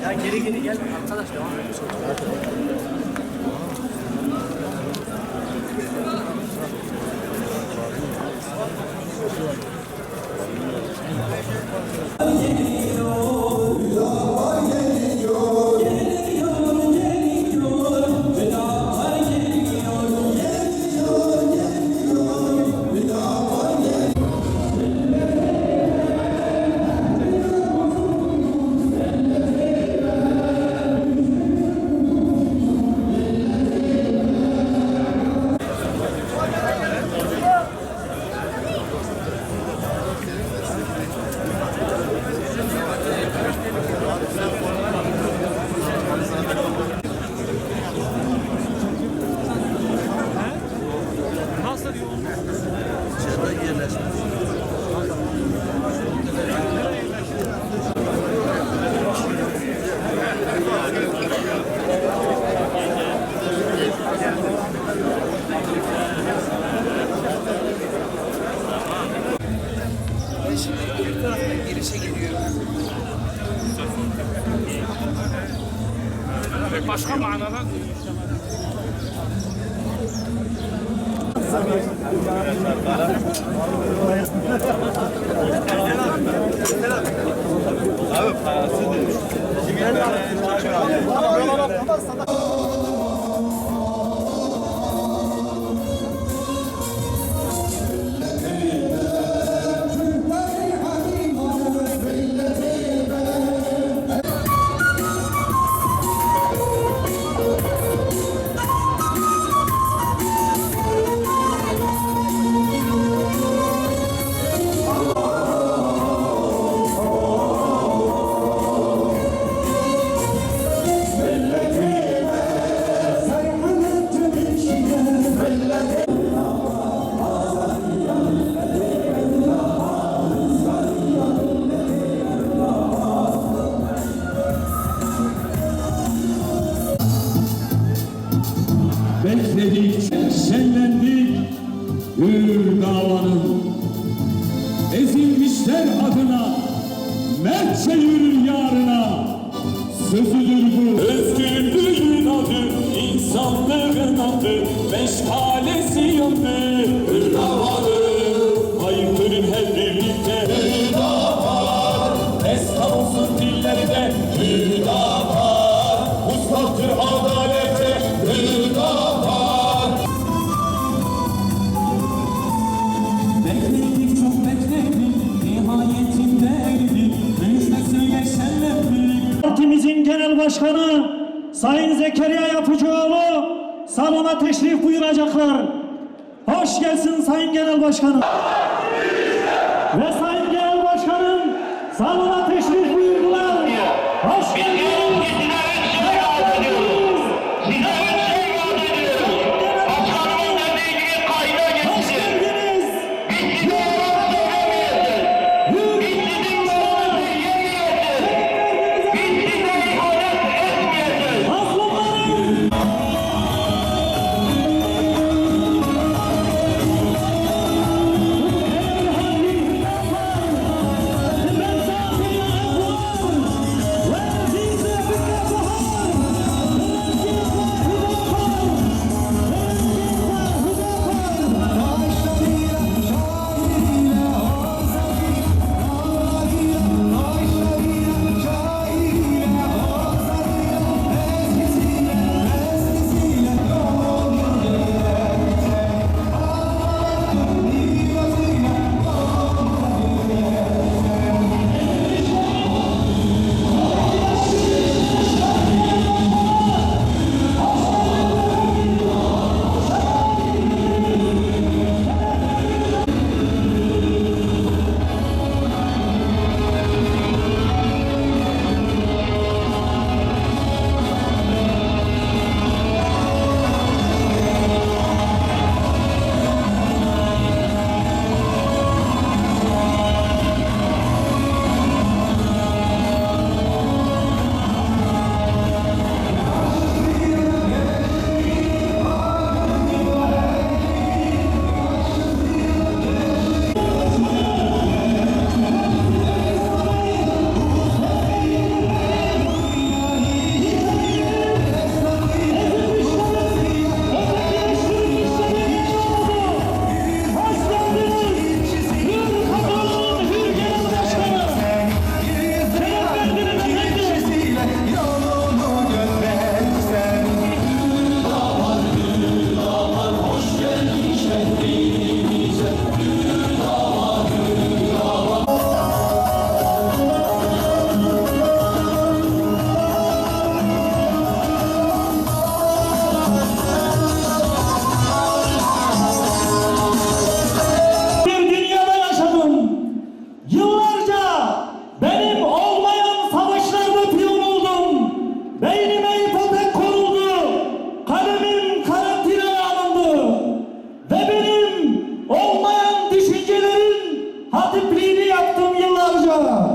Ya geri geri gel arkadaş devam ediyorsun. Bir taraftan girişe geliyor. Başka manada Abi parası değil. Bekledik, şenlendik hür davanın. Ezilmişler adına, mertçe yürür yarına. Sözüdür bu. Özgürlüğün adı, insanlığın adı, meşgalesi yandı. Hür davanı, haykırın hep birlikte. Hür davan, destan olsun dillerde. Hür davan, muslaktır adalete. Hür davan. Bekledik çok bekledik, nihayetinde erdik, müjdesiyle şenlendik. Partimizin genel başkanı Sayın Zekeriya Yapıcıoğlu salona teşrif buyuracaklar. Hoş gelsin Sayın Genel Başkanım. Ve Sayın Genel Başkanım salona teşrif buyurdular. Hoş geldiniz. Beynime ipotek konuldu. Kalemim karantinaya alındı. Ve benim olmayan düşüncelerin hatipliğini yaptım yıllarca.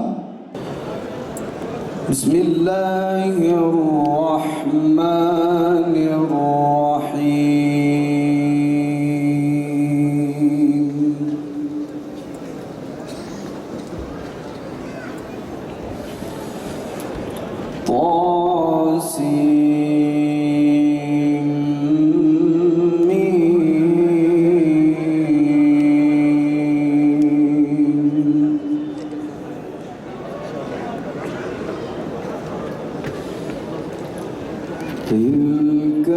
تلك